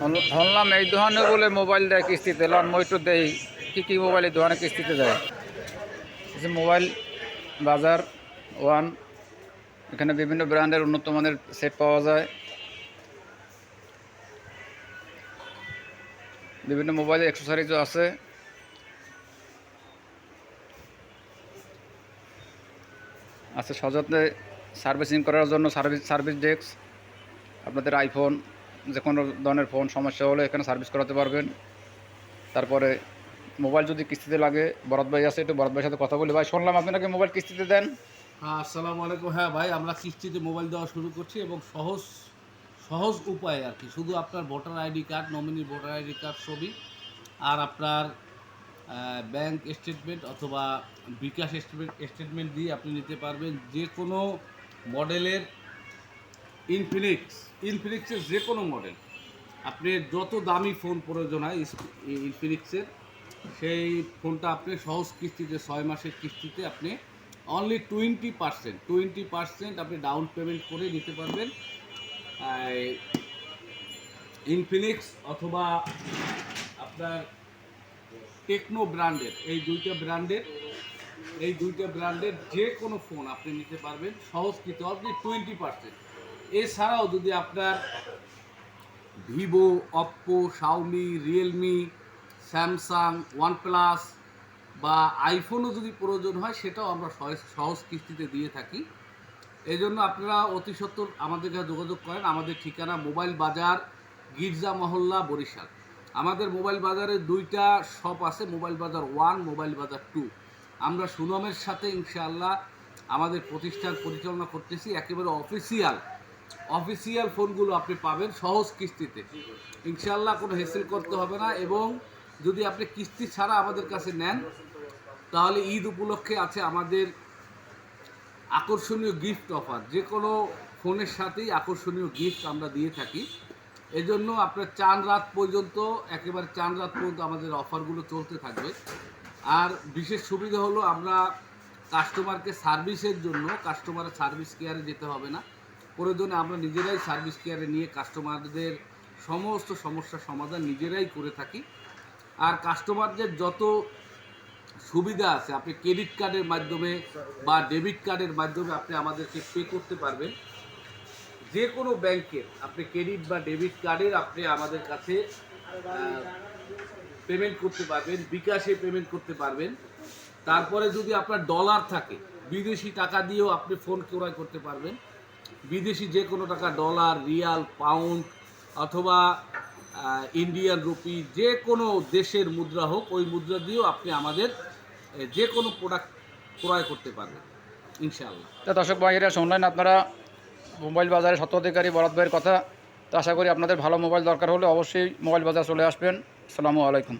শুনলাম এই দোকানে বলে মোবাইল দেয় কিস্তিতে, লন মই একটু দেই কী কী মোবাইল এই দোকানে কিস্তিতে দেয়। মোবাইল বাজার ওয়ান, এখানে বিভিন্ন ব্র্যান্ডের উন্নত মানের সেট পাওয়া যায়। বিভিন্ন মোবাইলের অ্যাক্সেসরিজও আছে। আছে সযত্নে সার্ভিসিং করার জন্য সার্ভিস ডেস্ক। আপনাদের আইফোন যে কোনো ধরনের ফোন সমস্যা হলে এখানে সার্ভিস করাতে পারবেন। তারপরে মোবাইল যদি কিস্তিতে লাগে, বরাদ ভাই আছে, একটু বরাদ ভাইয়ের সাথে কথা বলি। ভাই শুনলাম আপনি নাকি মোবাইল কিস্তিতে দেন? হ্যাঁ, আসসালামু আলাইকুম। হ্যাঁ ভাই, আমরা কিস্তিতে মোবাইল দেওয়া শুরু করছি এবং সহজ সহজ উপায় আর কি। শুধু আপনার voter ID card, nominee voter ID card ছবি, আর আপনার ব্যাংক স্টেটমেন্ট অথবা বিকাশ স্টেটমেন্ট দিয়ে আপনি নিতে পারবেন যে কোনো মডেলের ইনফিনিক্সের যে কোনো মডেল। আপনি যত দামি ফোন প্রয়োজন হয় ইনফিনিক্সের, সেই ফোনটা আপনি সহজ কিস্তিতে 6 মাসের কিস্তিতে আপনি অনলি 20% আপনি ডাউন পেমেন্ট করে নিতে পারবেন। ইনফিনিক্স অথবা আপনার টেকনো ব্র্যান্ডের, এই দুইটা ব্র্যান্ডের যে কোনো ফোন আপনি নিতে পারবেন সহজ কিস্তি অনলি 20%। এছাড়াও যদি আপনার Vivo, Oppo, Xiaomi, Realme, Samsung, OnePlus বা আইফোনও যদি প্রয়োজন হয় সেটাও আমরা সহজ কিস্তিতে দিয়ে থাকি। এই জন্য আপনারা অতি সত্বর আমাদের কাছে যোগাযোগ করেন। আমাদের ঠিকানা মোবাইল বাজার, গির্জা মহল্লা, বরিশাল। আমাদের মোবাইল বাজারে দুইটা শপ আছে, মোবাইল বাজার 1, মোবাইল বাজার 2। আমরা সুনামের সাথে ইনশাআল্লাহ আমাদের প্রতিষ্ঠান পরিচালনা করতেছি। একেবারে অফিসিয়াল ফোনগুলো আপনি পাবেন সহজ কিস্তিতে ইনশাআল্লাহ, কোনো হেসেল করতে হবে না। এবং যদি আপনি কিস্তি ছাড়া আমাদের কাছে নেন তাহলে ঈদ উপলক্ষে আছে আমাদের আকর্ষণীয় গিফট অফার। যে কোনো ফোনের সাথেই আকর্ষণীয় গিফট আমরা দিয়ে থাকি। এজন্য আপনার চাঁদ রাত পর্যন্ত আমাদের অফারগুলো চলতে থাকবে। আর বিশেষ সুবিধা হলো আমরা কাস্টমারকে সার্ভিসের জন্য কাস্টমারের সার্ভিস কেয়ারে যেতে হবে না। প্রয়োজনে আমরা নিজেরাই সার্ভিস কেয়ারে নিয়ে কাস্টমারদের সমস্ত সমস্যার সমাধান নিজেরাই করে থাকি। আর কাস্টমারদের যত সুবিধা আছে, আপনি ক্রেডিট কার্ডের মাধ্যমে বা ডেবিট কার্ডের মাধ্যমে আপনি আমাদেরকে পে করতে পারবেন। যে কোনো ব্যাংকের আপনি ক্রেডিট বা ডেবিট কার্ডের আপনি আমাদের কাছে পেমেন্ট করতে পারবেন, বিকাশে পেমেন্ট করতে পারবেন। তারপরে যদি আপনার ডলার থাকে, বিদেশি টাকা দিয়েও আপনি ফোন ক্রয় করতে পারবেন। বিদেশি যে কোনো টাকা, ডলার, রিয়াল, পাউন্ড অথবা ইন্ডিয়ান রুপি, যে কোনো দেশের মুদ্রা হোক, ওই মুদ্রা দিয়েও আপনি আমাদের যে কোনো প্রোডাক্ট ক্রয় করতে পারবেন ইনশাআল্লাহ। তা দর্শক ভাইয়েরা শুনলেন আপনারা মোবাইল বাজারের স্বত্বাধিকারী বরাদ ভাইয়ের কথা। তো আশা করি আপনাদের ভালো মোবাইল দরকার হলে অবশ্যই মোবাইল বাজার চলে আসবেন। আসসালামু আলাইকুম।